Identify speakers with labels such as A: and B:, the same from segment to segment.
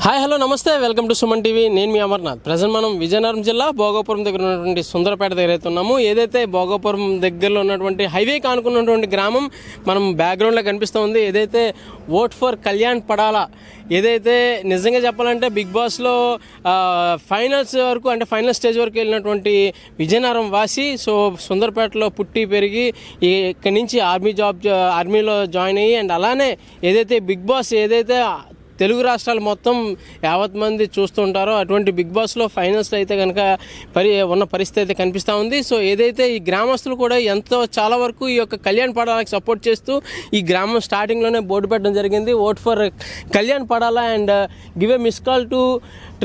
A: Hi hello నమస్తే, welcome to Suman TV. నేను మీ Amarnath. Present మనం విజయనగరం జిల్లా భోగాపురం దగ్గర ఉన్నటువంటి సుందరపేట దగ్గర అయితే ఉన్నాము. ఏదైతే భోగాపురం దగ్గరలో ఉన్నటువంటి హైవే కానుకున్నటువంటి గ్రామం మనం బ్యాక్గ్రౌండ్లో కనిపిస్తూ ఉంది. ఏదైతే ఓట్ ఫర్ కళ్యాణ్ పడాలా, ఏదైతే నిజంగా చెప్పాలంటే బిగ్ బాస్లో ఫైనల్స్ వరకు అంటే ఫైనల్ స్టేజ్ వరకు వెళ్ళినటువంటి విజయనగరం వాసి. సో సుందరపేటలో పుట్టి పెరిగి ఇక్కడి నుంచి ఆర్మీలో జాయిన్ అయ్యి అండ్ అలానే ఏదైతే బిగ్ బాస్ ఏదైతే తెలుగు రాష్ట్రాలు మొత్తం యావత్ మంది చూస్తుంటారో అటువంటి బిగ్ బాస్లో ఫైనల్స్లో అయితే కనుక ఉన్న పరిస్థితి అయితే కనిపిస్తూ ఉంది. సో ఏదైతే ఈ గ్రామస్తులు కూడా చాలా వరకు ఈ యొక్క కళ్యాణ్ పడాలకి సపోర్ట్ చేస్తూ ఈ గ్రామం స్టార్టింగ్లోనే బోర్డు పెట్టడం జరిగింది. Vote for Kalyan Padala and give a miss call to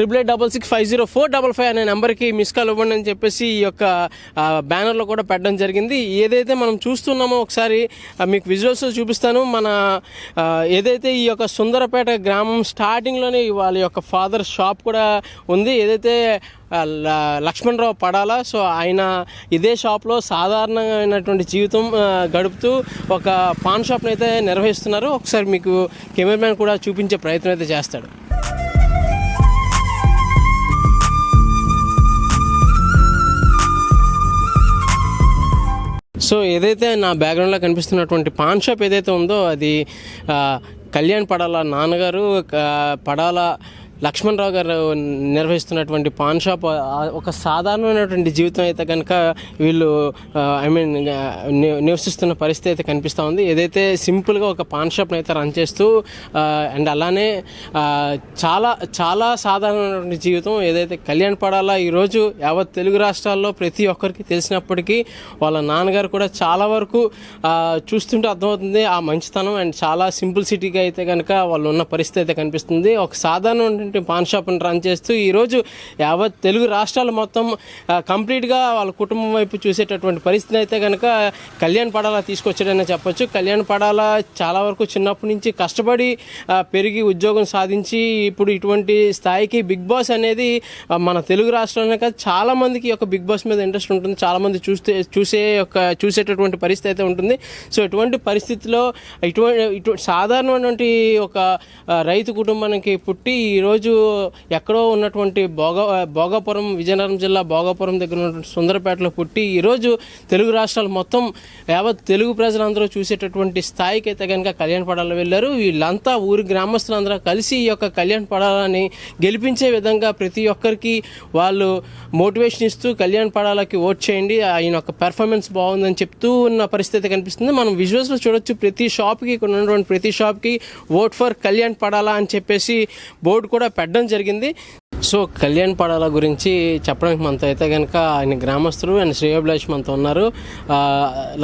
A: 8866504555 అనే నెంబర్కి మిస్ కాల్ ఇవ్వండి అని చెప్పేసి ఈ యొక్క బ్యానర్లో కూడా పెట్టడం జరిగింది. ఏదైతే మనం చూస్తున్నామో ఒకసారి మీకు విజువల్స్ చూపిస్తాను. మన ఏదైతే ఈ యొక్క సుందరపేట గ్రామం స్టార్టింగ్లోనే వాళ్ళ యొక్క ఫాదర్ షాప్ కూడా ఉంది. ఏదైతే లక్ష్మణరావు పడాలా, సో ఆయన ఇదే షాప్లో సాధారణమైనటువంటి జీవితం గడుపుతూ ఒక పాన్ షాప్ని అయితే నిర్వహిస్తున్నారు. ఒకసారి మీకు కెమెరామ్యాన్ కూడా చూపించే ప్రయత్నం అయితే చేస్తాడు. సో ఏదైతే నా బ్యాక్గ్రౌండ్లో కనిపిస్తున్నటువంటి పాన్ షాప్ ఏదైతే ఉందో అది కళ్యాణ్ పడాల నాన్నగారు పడాల లక్ష్మణరావు గారు నిర్వహిస్తున్నటువంటి పాన్ షాప్. ఒక సాధారణమైనటువంటి జీవితం అయితే కనుక వీళ్ళు నివసిస్తున్న పరిస్థితి అయితే కనిపిస్తూ ఉంది. ఏదైతే సింపుల్గా ఒక పాన్ షాప్ని అయితే రన్ చేస్తూ అండ్ అలానే చాలా చాలా సాధారణమైనటువంటి జీవితం ఏదైతే కళ్యాణ్ పడాలా ఈరోజు యావత్ తెలుగు రాష్ట్రాల్లో ప్రతి ఒక్కరికి తెలిసినప్పటికీ వాళ్ళ నాన్నగారు కూడా చాలా వరకు చూస్తుంటే అర్థమవుతుంది ఆ మంచితనం అండ్ చాలా సింపుల్సిటీగా అయితే కనుక వాళ్ళు ఉన్న పరిస్థితి అయితే కనిపిస్తుంది. ఒక సాధారణ పాన్ షాప్ని రన్ చేస్తూ ఈరోజు యావత్ తెలుగు రాష్ట్రాలు మొత్తం కంప్లీట్గా వాళ్ళ కుటుంబం వైపు చూసేటటువంటి పరిస్థితి అయితే కనుక కళ్యాణ్ పడాలా తీసుకొచ్చాడని చెప్పొచ్చు. కళ్యాణ్ పడాలా చాలా వరకు చిన్నప్పటి నుంచి కష్టపడి పెరిగి ఉద్యోగం సాధించి ఇప్పుడు ఇటువంటి స్థాయికి బిగ్ బాస్ అనేది మన తెలుగు రాష్ట్రంలో కాదు చాలామందికి ఒక బిగ్ బాస్ మీద ఇంట్రెస్ట్ ఉంటుంది. చాలామంది చూసేటటువంటి పరిస్థితి అయితే ఉంటుంది. సో ఇటువంటి పరిస్థితిలో ఇటువంటి సాధారణమైనటువంటి ఒక రైతు కుటుంబానికి పుట్టి ఈరోజు ఎక్కడో ఉన్నటువంటి భోగాపురం విజయనగరం జిల్లా భోగాపురం దగ్గర ఉన్నటువంటి సుందరపేటలో పుట్టి ఈరోజు తెలుగు రాష్ట్రాలు మొత్తం యావత్ తెలుగు ప్రజలందరూ చూసేటటువంటి స్థాయికి అయితే కనుక కళ్యాణ్ పడాలా వెళ్ళారు. వీళ్ళంతా ఊరి గ్రామస్తులందరూ కలిసి ఈ యొక్క కళ్యాణ్ పడాలని గెలిపించే విధంగా ప్రతి ఒక్కరికి వాళ్ళు మోటివేషన్ ఇస్తూ కళ్యాణ్ పడాలకి ఓట్ చేయండి, ఆయన యొక్క పెర్ఫార్మెన్స్ బాగుందని చెప్తూ ఉన్న పరిస్థితి కనిపిస్తుంది. మనం విజువల్స్లో చూడొచ్చు. ప్రతి షాప్కి ఇక్కడ ఉన్నటువంటి ప్రతి షాప్కి ఓట్ ఫర్ కళ్యాణ్ పడాలా అని చెప్పేసి బోర్డు కూడా పెట్టడం జరిగింది. సో కళ్యాణ్ పడాల గురించి చెప్పడానికి మనతో అయితే కనుక ఆయన గ్రామస్తులు అండ్ శ్రేయోభిలాష్ మనతో ఉన్నారు.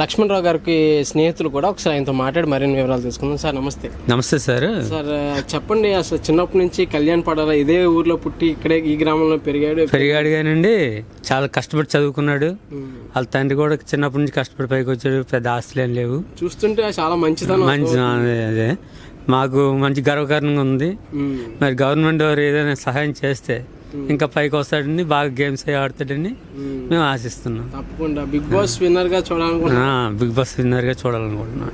A: లక్ష్మణరావు గారికి స్నేహితులు కూడా. ఒకసారి ఆయనతో మాట్లాడి మరిన్ని వివరాలు తీసుకుందాం. సార్ నమస్తే.
B: నమస్తే సార్.
A: సార్ చెప్పండి, అసలు చిన్నప్పటి నుంచి కళ్యాణ్ పడాల ఇదే ఊర్లో పుట్టి ఇక్కడే ఈ గ్రామంలో పెరిగాడు
B: కానండి. చాలా కష్టపడి చదువుకున్నాడు. వాళ్ళ తండ్రి కూడా చిన్నప్పటి నుంచి కష్టపడి పైకి వచ్చాడు. పెద్ద ఆస్తులు ఏం లేవు.
A: చూస్తుంటే చాలా మంచితనం.
B: అదే మాకు మంచి గర్వకారణంగా ఉంది. మరి గవర్నమెంట్ వారు ఏదైనా సహాయం చేస్తే ఇంకా పైకి వస్తాడని, బాగా గేమ్స్ ఆడతాడని మేము ఆశిస్తున్నాం.
A: తప్పకుండా బిగ్ బాస్ విన్నర్గా
B: చూడాలనుకుంటున్నాం.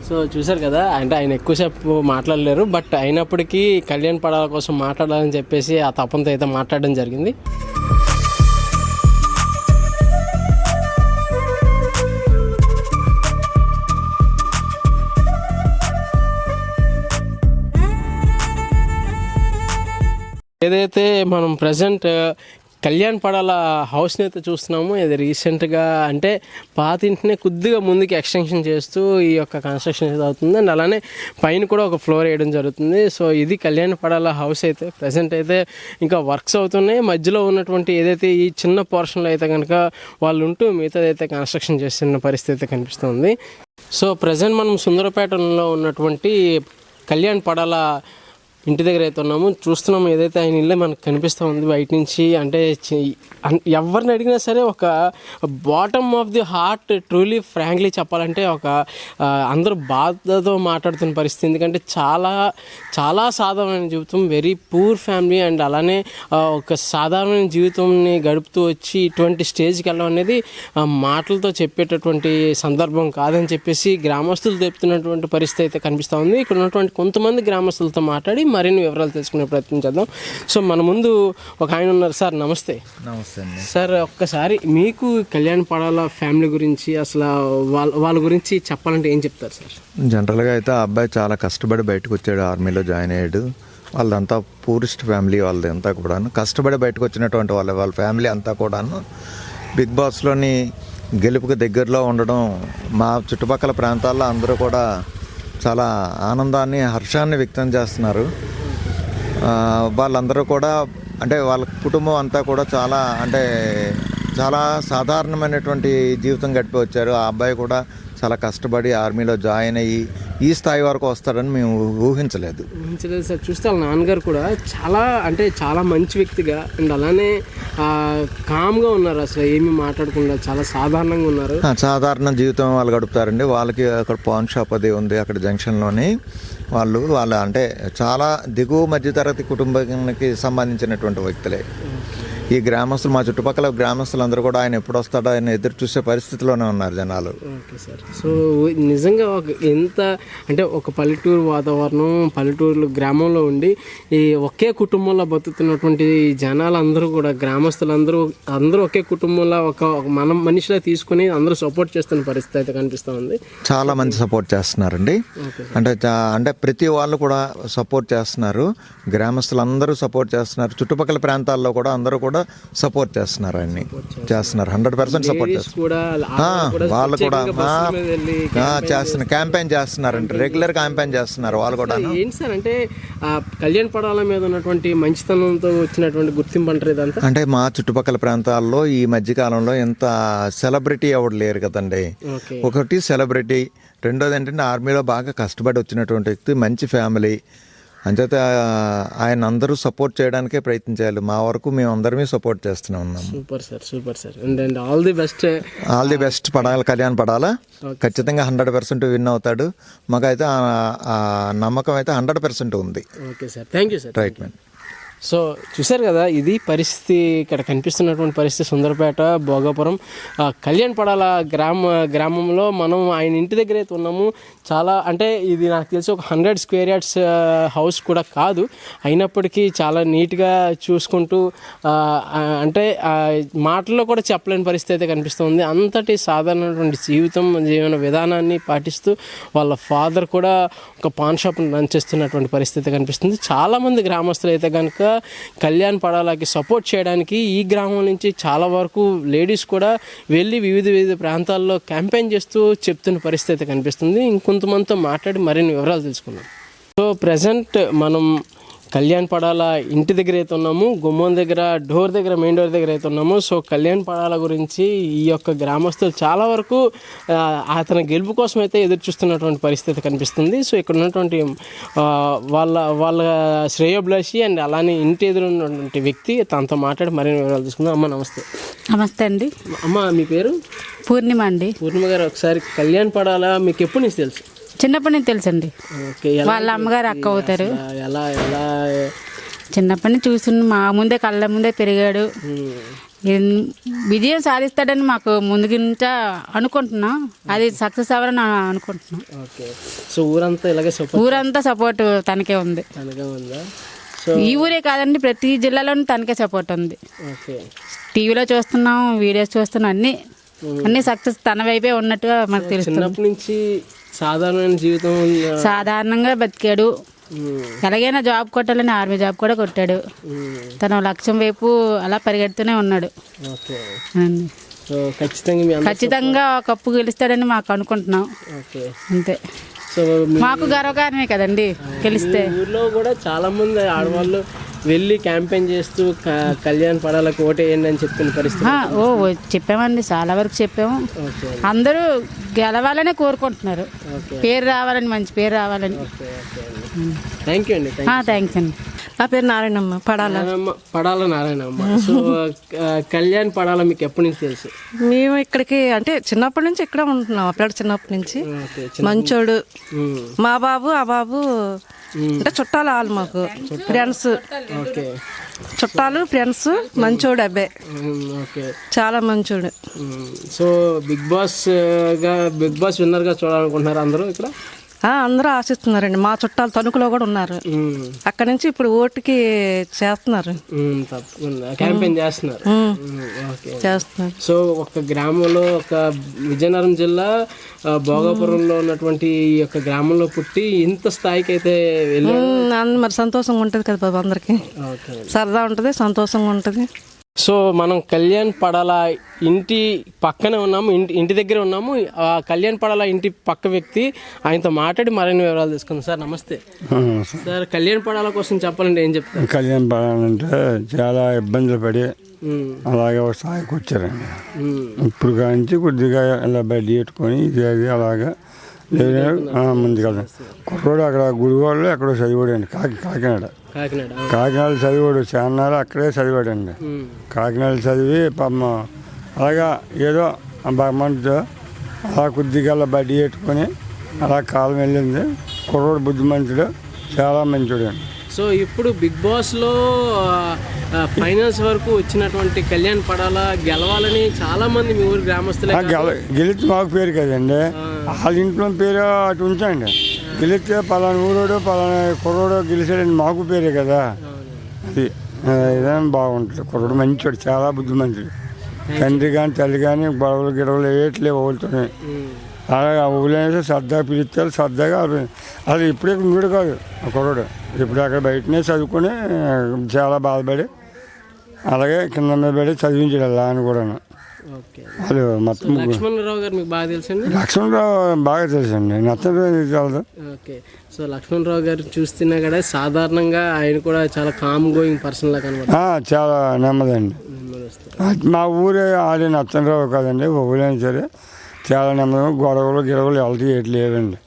A: సో చూసారు కదా, అంటే ఆయన ఎక్కువసేపు మాట్లాడలేరు. బట్ అయినప్పటికీ కళ్యాణ్ పడాల కోసం మాట్లాడాలని చెప్పేసి ఆ తపంతో అయితే మాట్లాడడం జరిగింది. ఏదైతే మనం ప్రజెంట్ కళ్యాణ్ పడాల హౌస్ని అయితే చూస్తున్నాము. ఇది రీసెంట్గా అంటే పాత ఇంటినే కొద్దిగా ముందుకి ఎక్స్టెన్షన్ చేస్తూ ఈ యొక్క కన్స్ట్రక్షన్ అయితే అవుతుంది. అండ్ అలానే పైన కూడా ఒక ఫ్లోర్ వేయడం జరుగుతుంది. సో ఇది కళ్యాణ్ పడాల హౌస్ అయితే ప్రజెంట్ అయితే ఇంకా వర్క్స్ అవుతున్నాయి. మధ్యలో ఉన్నటువంటి ఏదైతే ఈ చిన్న పోర్షన్లో అయితే కనుక వాళ్ళు ఉంటూ మిగతాది అయితే కన్స్ట్రక్షన్ చేస్తున్న పరిస్థితి అయితే కనిపిస్తుంది. సో ప్రజెంట్ మనం సుందరపేటలో ఉన్నటువంటి కళ్యాణ్ పడాల ఇంటి దగ్గర అయితే ఉన్నాము. చూస్తున్నాము ఏదైతే ఆయన ఇల్లే మనకు కనిపిస్తూ ఉంది బయట నుంచి. అంటే ఎవరిని అడిగినా సరే ఒక bottom of the heart truly frankly చెప్పాలంటే ఒక అందరూ బాధతో మాట్లాడుతున్న పరిస్థితి. ఎందుకంటే చాలా చాలా సాధారణమైన జీవితం, వెరీ పూర్ ఫ్యామిలీ. అండ్ అలానే ఒక సాధారణమైన జీవితంని గడుపుతూ వచ్చి ఇటువంటి స్టేజ్కి వెళ్ళడం అనేది మాటలతో చెప్పేటటువంటి సందర్భం కాదని చెప్పేసి గ్రామస్తులు చెప్తున్నటువంటి పరిస్థితి అయితే కనిపిస్తూ ఉంది. ఇక్కడ ఉన్నటువంటి కొంతమంది గ్రామస్తులతో మాట్లాడి మరిన్ని వివరాలు తెలుసుకునే ప్రయత్నం చేద్దాం. సో మన ముందు ఒక ఆయన ఉన్నారు. సార్ నమస్తే.
C: నమస్తే అండి.
A: సార్ ఒక్కసారి మీకు కళ్యాణ్ పడాల ఫ్యామిలీ గురించి అసలు వాళ్ళ గురించి చెప్పాలంటే ఏం చెప్తారు సార్?
C: జనరల్గా అయితే ఆ అబ్బాయి చాలా కష్టపడి బయటకు వచ్చాడు, ఆర్మీలో జాయిన్ అయ్యాడు. వాళ్ళదంతా పూరిస్ట్ ఫ్యామిలీ, వాళ్ళదంతా కూడాను కష్టపడి బయటకు వచ్చినటువంటి వాళ్ళ ఫ్యామిలీ అంతా కూడాను బిగ్ బాస్లోని గెలుపుకి దగ్గరలో ఉండడం మా చుట్టుపక్కల ప్రాంతాల్లో అందరూ కూడా చాలా ఆనందాన్ని, హర్షాన్ని వ్యక్తం చేస్తున్నారు. వాళ్ళందరూ కూడా అంటే వాళ్ళ కుటుంబం అంతా కూడా చాలా సాధారణమైనటువంటి జీవితం గడిపి వచ్చారు. ఆ అబ్బాయి కూడా చాలా కష్టపడి ఆర్మీలో జాయిన్ అయ్యి ఈ స్థాయి వరకు వస్తాడని మేము ఊహించలేదు
A: సార్. చూస్తే వాళ్ళ నాన్నగారు కూడా చాలా మంచి వ్యక్తిగా అండ్ అలానే కామ్గా ఉన్నారు, అసలు ఏమీ మాట్లాడకుండా చాలా సాధారణంగా ఉన్నారు.
C: సాధారణ జీవితం వాళ్ళు గడుపుతారండి. వాళ్ళకి అక్కడ పాన్ షాప్ అది ఉంది అక్కడ జంక్షన్లోని. వాళ్ళ అంటే చాలా దిగువ మధ్యతరగతి కుటుంబానికి సంబంధించినటువంటి వ్యక్తులే ఈ గ్రామస్తులు. మా చుట్టుపక్కల గ్రామస్తులందరూ కూడా ఆయన ఎప్పుడు వస్తాడో ఆయన ఎదురు చూసే పరిస్థితిలోనే ఉన్నారు జనాలు.
A: Okay sir. సో నిజంగా ఒక పల్లెటూరు వాతావరణం, పల్లెటూరు గ్రామంలో ఉండి ఈ ఒకే కుటుంబంలో బతుకుతున్నటువంటి జనాలు అందరూ కూడా, గ్రామస్తులందరూ ఒకే కుటుంబంలో ఒక మనిషిలా తీసుకుని అందరూ సపోర్ట్ చేస్తున్న పరిస్థితి అయితే కనిపిస్తూ ఉంది.
C: చాలా మంది సపోర్ట్ చేస్తున్నారండి. అంటే ప్రతి వాళ్ళు కూడా సపోర్ట్ చేస్తున్నారు, గ్రామస్తులందరూ సపోర్ట్ చేస్తున్నారు. చుట్టుపక్కల ప్రాంతాల్లో కూడా అందరూ కూడా సపోర్ట్ చేస్తున్నారు, ఆయన్ని చేస్తున్నారు. 100% సపోర్ట్ చేస్తున్నారు. వాళ్ళు కూడా చేస్తున్నారు, క్యాంపెయిన్ చేస్తున్నారంటే రెగ్యులర్ క్యాంపెయిన్ చేస్తున్నారు వాళ్ళు కూడా.
A: ఏంటి సార్ అంటే కళ్యాణ్ పడాల మీద ఉన్నటువంటి మంచితనంతో వచ్చినటువంటి గుర్తింపు అంటారు ఇదంతా?
C: అంటే మా చుట్టుపక్కల ప్రాంతాల్లో ఈ మధ్య కాలంలో ఎంత సెలబ్రిటీ ఎవరు లేరు కదండి. ఒకటి సెలబ్రిటీ, రెండోది ఏంటంటే ఆర్మీలో బాగా కష్టపడి వచ్చినటువంటి వ్యక్తి, మంచి ఫ్యామిలీ. అంచేత ఆయన అందరూ సపోర్ట్ చేయడానికే ప్రయత్నించాలి. మా వరకు మేము అందరమే సపోర్ట్ చేస్తూనే ఉన్నాం.
A: Super sir. And all the best. Kalyan పడాలా ఖచ్చితంగా 100% విన్ అవుతాడు. మాకైతే ఆ నమ్మకం అయితే 100% ఉంది. Okay sir, thank you sir.
C: Right man.
A: So చూశారు కదా, ఇది పరిస్థితి. ఇక్కడ కనిపిస్తున్నటువంటి పరిస్థితి సుందరపేట భోగాపురం కళ్యాణ్ పడాల గ్రామంలో మనం ఆయన ఇంటి దగ్గర అయితే ఉన్నాము. చాలా ఇది నాకు తెలిసి ఒక 100 స్క్వేర్ యార్డ్స్ హౌస్ కూడా కాదు, అయినప్పటికీ చాలా నీట్గా చూసుకుంటూ మాటల్లో కూడా చెప్పలేని పరిస్థితి అయితే కనిపిస్తుంది. అంతటి సాధారణమైనటువంటి జీవన విధానాన్ని పాటిస్తూ వాళ్ళ ఫాదర్ కూడా ఒక పాన్ షాప్ని రన్ చేస్తున్నటువంటి పరిస్థితి కనిపిస్తుంది. చాలామంది గ్రామస్తులు అయితే కనుక కళ్యాణ్ పడాలకి సపోర్ట్ చేయడానికి ఈ గ్రామం నుంచి చాలా వరకు లేడీస్ కూడా వెళ్ళి వివిధ ప్రాంతాల్లో క్యాంపెయిన్ చేస్తూ చెప్తున్న పరిస్థితి కనిపిస్తుంది. ఇంకొంతమందితో మాట్లాడి మరిన్ని వివరాలు తెలుసుకుందాం. సో ప్రజెంట్ మనం కళ్యాణ్ పడాల ఇంటి దగ్గర అయితే ఉన్నాము, గుమ్మం దగ్గర మెయిన్ డోర్ దగ్గర అయితే ఉన్నాము. సో కళ్యాణ్ పడాల గురించి ఈ యొక్క గ్రామస్తులు చాలా వరకు అతని గెలుపు కోసం అయితే ఎదురు చూస్తున్నటువంటి పరిస్థితి కనిపిస్తుంది. సో ఇక్కడ ఉన్నటువంటి వాళ్ళ శ్రేయోభిలాషి అండ్ అలానే ఇంటి ఎదురు ఉన్నటువంటి వ్యక్తి తనతో మాట్లాడి మరిన్ని వివరాలు తీసుకుందాం. అమ్మ నమస్తే.
D: నమస్తే అండి.
A: అమ్మ మీ పేరు?
D: పూర్ణిమ అండి.
A: పూర్ణిమ గారు, ఒకసారి కళ్యాణ్ పడాల మీకు ఎప్పటి నుంచి తెలుసు?
D: చిన్నప్పటి నుంచి తెలుసండి. వాళ్ళ అమ్మగారు అక్క అవుతారు.
A: ఎలా
D: చిన్నప్పటి నుంచి చూస్తున్న మా ముందే కళ్ళ ముందే పెరిగాడు. విజయం సాధిస్తాడని మాకు ముందు నుంచా అనుకుంటున్నాం, అది సక్సెస్ అవ్వాలని అనుకుంటున్నాం.
A: సో
D: ఊరంతా సపోర్ట్ తనకే ఉంది. ఈ ఊరే కాదండి, ప్రతి జిల్లాలోనూ తనకే సపోర్ట్ ఉంది. టీవీలో చూస్తున్నాం, వీడియోస్ చూస్తున్నాం, అన్ని సక్సెస్ తన వైపే ఉన్నట్టుగా మాకు తెలుస్తుంది. సాధారణంగా బతికాడు. ఎలాగైనా జాబ్ కొట్టాలని ఆర్మీ జాబ్ కూడా కొట్టాడు. తన లక్ష్యం వైపు అలా పరిగెడుతూనే ఉన్నాడు. ఖచ్చితంగా కప్పు గెలుస్తాడని మాకు అనుకుంటున్నాం. అంతే, మాకు గర్వకారణమే కదండి గెలిస్తే.
A: ఊర్లో కూడా చాలా మంది ఆడవాళ్ళు వెళ్ళి క్యాంపెయిన్ చేస్తూ కళ్యాణ్ పడాలకు ఓటేయండి అని చెప్పిన పరిస్థితి.
D: చెప్పామండి, చాలా వరకు చెప్పాము. అందరూ గెలవాలనే కోరుకుంటున్నారు, పేరు రావాలని, మంచి పేరు రావాలని.
A: థ్యాంక్ యూ అండి.
D: థ్యాంక్స్ అండి.
E: నా పేరు నారాయణమ్మ.
A: పడాల నారాయణమ్మ. సో కళ్యాణ్ పడాల మీకు ఎప్పటి నుంచి తెలుసు?
E: మేము ఇక్కడికి చిన్నప్పటి నుంచి ఇక్కడ ఉంటున్నాం. అప్పుడు చిన్నప్పటి నుంచి మంచోడు. మా బాబు ఆ బాబు చుట్టాలు వాళ్ళు, మాకు ఫ్రెండ్స్, చుట్టాలు ఫ్రెండ్స్. మంచోడు అబ్బాయి, చాలా మంచోడు.
A: సో బిగ్ బాస్ విన్నర్ గా చూడాలనుకుంటున్నారు అందరూ ఇక్కడ?
E: అందరూ ఆశిస్తున్నారండి. మా చుట్టాలు తణుకులో కూడా ఉన్నారు. అక్కడి నుంచి ఇప్పుడు ఓటుకి చేస్తున్నారు.
A: తప్పకుండా క్యాంపెయిన్ చేస్తున్నారు. ఓకే.
E: చేస్తున్నారు.
A: సో ఒక గ్రామంలో, ఒక విజయనగరం జిల్లా భోగాపురంలో ఉన్నటువంటి ఈ యొక్క గ్రామంలో పుట్టి ఇంత స్థాయికి అయితే వెళ్ళారు.
E: మరి సంతోషంగా ఉంటుంది కదా బాబు, అందరికి సరదా ఉంటుంది, సంతోషంగా ఉంటుంది.
A: సో మనం కళ్యాణ్ పడాల ఇంటి పక్కనే ఉన్నాము, ఇంటి దగ్గర ఉన్నాము. ఆ కళ్యాణ్ పడాల ఇంటి పక్క వ్యక్తి, ఆయనతో మాట్లాడి మరిన్ని వివరాలు తీసుకుందాం. సార్ నమస్తే. సార్ కళ్యాణ్ పడాల కోసం చెప్పాలంటే ఏం చెప్తారు?
F: కళ్యాణ్ పడాలంటే చాలా ఇబ్బందులు పడి అలాగే ఒక స్థాయికి వచ్చారండి. ఇప్పుడు కాంచి కొద్దిగా ఇలా బయట పెట్టుకొని ఇది అది అలాగా ముందు కదా. కుర్రోడు అక్కడ గుడివాడలో ఎక్కడో చదివాడండి, కాకినాడ చదివాడు. చాన్నాళ్ళు అక్కడే చదివాడండి. కాకినాడ చదివి పాపం అలాగా ఏదో భగవంతుడు అలా కొద్దిగా అలా బడ్డీ పెట్టుకొని అలా కాలం వెళ్ళింది. కుర్రోడు బుద్ధిమంతుడు, చాలా మంచివాడు అండి.
A: సో ఇప్పుడు బిగ్ బాస్లో ఫైనల్స్ వరకు వచ్చినటువంటి కళ్యాణ్ పడాల గెలవాలని చాలా మంది మీ ఊరు గ్రామస్తులే
F: గెలిచి మాకు పేరు కదండి, వాళ్ళ ఇంట్లో పేరు అటు ఉంచండి. గెలిస్తే పలానా ఊరోడు పలానా కుర్రోడు గెలిచాడండి, మాకు పేరే కదా. అది ఏదైనా బాగుంటుంది. కుర్రోడు మంచివాడు, చాలా బుద్ధిమంతుడు. తండ్రి కానీ తల్లి కానీ గొడవలు గిడవలు వేయట్లేవు ఊళ్ళతోనే. అలాగే ఊళ్ళో సరదాగా పిలుస్తారు, సరదాగా అది ఇప్పుడే వీడు కాదు ఆ కుర్రోడు. ఇప్పుడు అక్కడ బయటనే చదువుకొని చాలా బాధపడి అలాగే కింద మీద పడి చదివించాడు అలా అని కూడా. అది మొత్తం
A: లక్ష్మణరావు గారు మీకు బాగా తెలుసండి?
F: లక్ష్మణరావు బాగా తెలుసండి, నచ్చరావు తెలదు.
A: ఓకే. సో లక్ష్మణరావు గారు చూస్తున్నా కూడా సాధారణంగా ఆయన కూడా చాలా కామ్ గోయింగ్ పర్సన్ లా కనబడుతుంది.
F: చాలా నెమ్మదండి. మా ఊరే ఆడే నచ్చరావు కాదండి, ఊళ్ళైనా సరే చాలా నెమ్మది. గొడవలు గిడవలు ఎవరికి ఏట్లేదండి,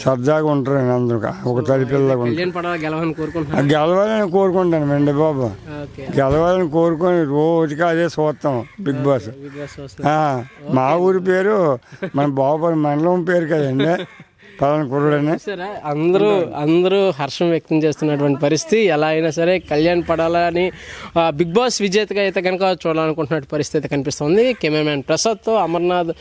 F: సరదాగా ఉంటారండి అందరూ. ఒక తల్లి పిల్లగా గెలవాలని కోరుకుంటాను అండి బాబు. గెలవాలని కోరుకొని రోజుకి అదే చూస్తాం బిగ్ బాస్. మా ఊరి పేరు మన బాబు మండలం పేరు కదండి, పలానా కుర్రుడని.
A: అందరూ హర్షం వ్యక్తం చేస్తున్నటువంటి పరిస్థితి. ఎలా అయినా సరే కళ్యాణ్ పడాలని బిగ్ బాస్ విజేతగా అయితే కనుక చూడాలనుకుంటున్న పరిస్థితి అయితే కనిపిస్తుంది. కెమెరామ్యాన్ ప్రసాద్తో అమర్నాథ్.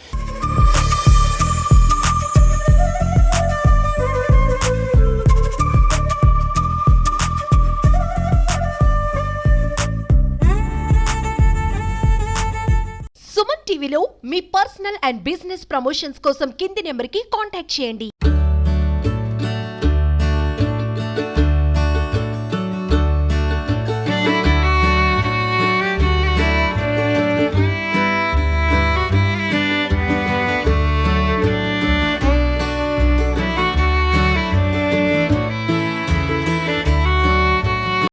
G: సుమన్ టీవీలో మీ పర్సనల్ అండ్ బిజినెస్ ప్రమోషన్స్ కోసం కింది నెంబర్కి కాంటాక్ట్ చేయండి.